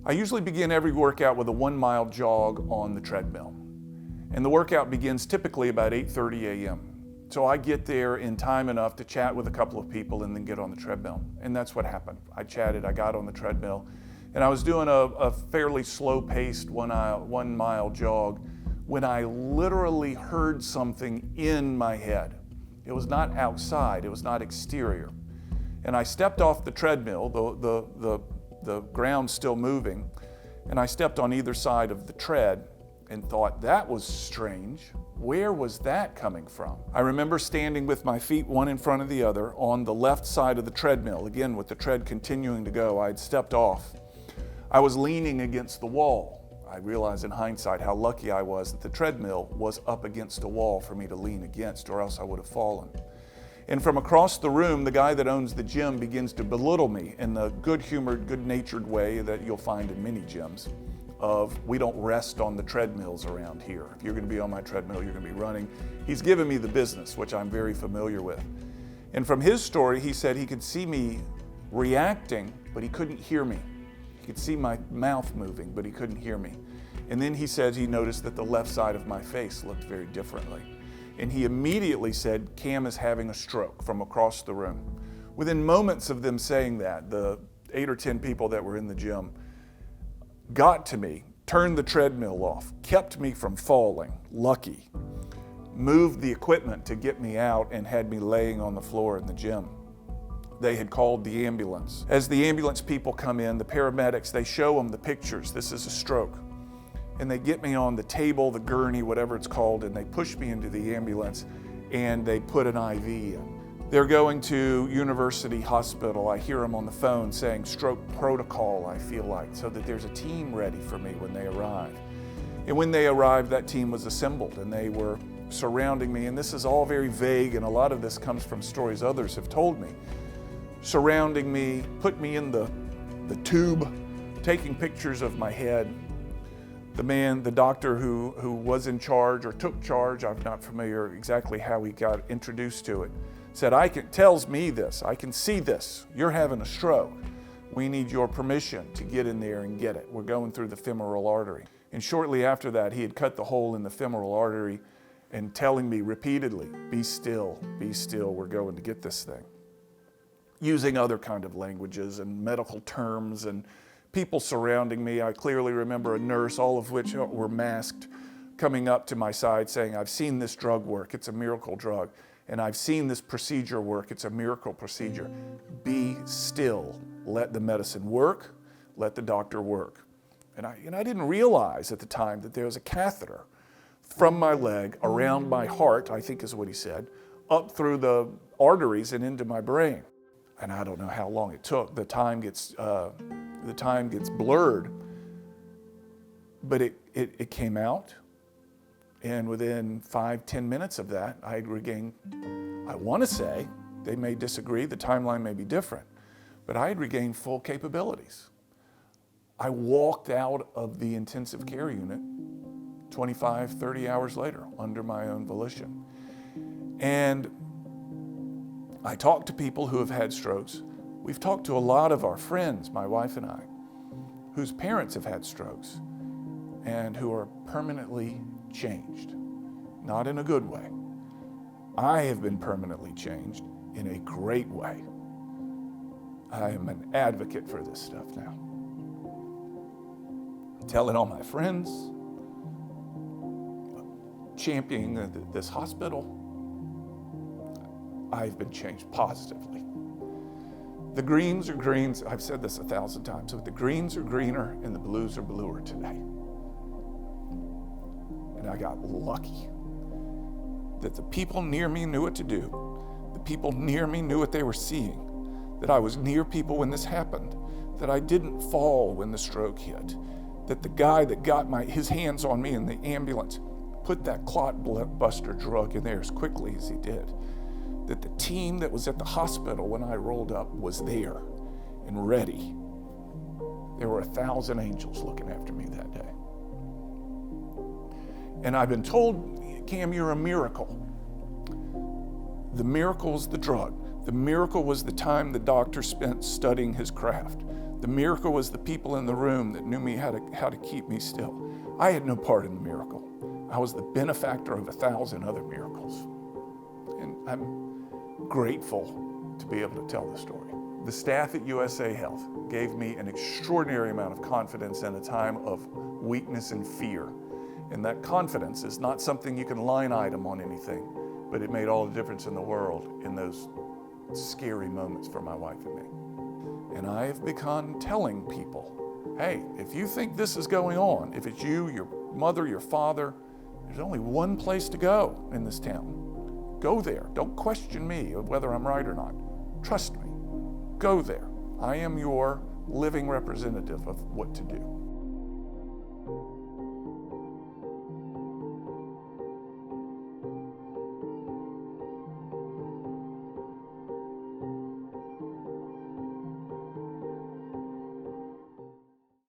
I usually begin every workout with a 1 mile jog on the treadmill. And the workout begins typically about 8:30 a.m. So I get there in time enough to chat with a couple of people and then get on the treadmill. And that's what happened. I chatted, I got on the treadmill, and I was doing a fairly slow-paced 1 mile jog when I literally heard something in my head. It was not outside, it was not exterior. And I stepped off the treadmill, the ground still moving, and I stepped on either side of the tread and thought, that was strange. Where was that coming from? I remember standing with my feet one in front of the other on the left side of the treadmill. Again, with the tread continuing to go, I had stepped off. I was leaning against the wall. I realized in hindsight how lucky I was that the treadmill was up against a wall for me to lean against, or else I would have fallen. And from across the room, the guy that owns the gym begins to belittle me in the good-humored, good-natured way that you'll find in many gyms of, we don't rest on the treadmills around here. If you're gonna be on my treadmill, you're gonna be running. He's given me the business, which I'm very familiar with. And from his story, he said he could see me reacting, but he couldn't hear me. He could see my mouth moving, but he couldn't hear me. And then he said he noticed that the left side of my face looked very differently. And he immediately said, Cam is having a stroke, from across the room. Within moments of them saying that, the 8 or 10 people that were in the gym got to me, turned the treadmill off, kept me from falling, lucky, moved the equipment to get me out and had me laying on the floor in the gym. They had called the ambulance. As the ambulance people come in, the paramedics, they show them the pictures. This is a stroke. And they get me on the table, the gurney, whatever it's called, and they push me into the ambulance and they put an IV in. They're going to University Hospital. I hear them on the phone saying stroke protocol, I feel like, so that there's a team ready for me when they arrive. And when they arrived, that team was assembled and they were surrounding me. And this is all very vague, and a lot of this comes from stories others have told me. Surrounding me, put me in the tube, taking pictures of my head. The doctor who was in charge or took charge, I'm not familiar exactly how he got introduced to it, said, tells me this, I can see this, you're having a stroke. We need your permission to get in there and get it. We're going through the femoral artery. And shortly after that, he had cut the hole in the femoral artery and telling me repeatedly, be still, we're going to get this thing. Using other kind of languages and medical terms and people surrounding me. I clearly remember a nurse, all of which were masked, coming up to my side saying, I've seen this drug work, it's a miracle drug. And I've seen this procedure work, it's a miracle procedure. Be still, let the medicine work, let the doctor work. And I didn't realize at the time that there was a catheter from my leg around my heart, I think is what he said, up through the arteries and into my brain. And I don't know how long it took. The time gets blurred, but it came out, and within 5-10 minutes of that, I had regained, I want to say, they may disagree, the timeline may be different, but I had regained full capabilities. I walked out of the intensive care unit 25, 30 hours later under my own volition. And I talked to people who have had strokes. We've talked to a lot of our friends, my wife and I, whose parents have had strokes and who are permanently changed, not in a good way. I have been permanently changed in a great way. I am an advocate for this stuff now. Telling all my friends, championing this hospital, I've been changed positively. The greens are greens, I've said this 1,000 times, so the greens are greener and the blues are bluer today. And I got lucky that the people near me knew what to do. The people near me knew what they were seeing, that I was near people when this happened, that I didn't fall when the stroke hit, that the guy that got his hands on me in the ambulance put that clot buster drug in there as quickly as he did. That the team that was at the hospital when I rolled up was there and ready. There were 1,000 angels looking after me that day. And I've been told, Cam, you're a miracle. The miracle was the drug. The miracle was the time the doctor spent studying his craft. The miracle was the people in the room that knew me how to keep me still. I had no part in the miracle. I was the benefactor of 1,000 other miracles. And I'm grateful to be able to tell the story. The staff at USA Health gave me an extraordinary amount of confidence in a time of weakness and fear. And that confidence is not something you can line item on anything, but it made all the difference in the world in those scary moments for my wife and me. And I have begun telling people, hey, if you think this is going on, if it's you, your mother, your father, there's only one place to go in this town. Go there. Don't question me of whether I'm right or not. Trust me. Go there. I am your living representative of what to do.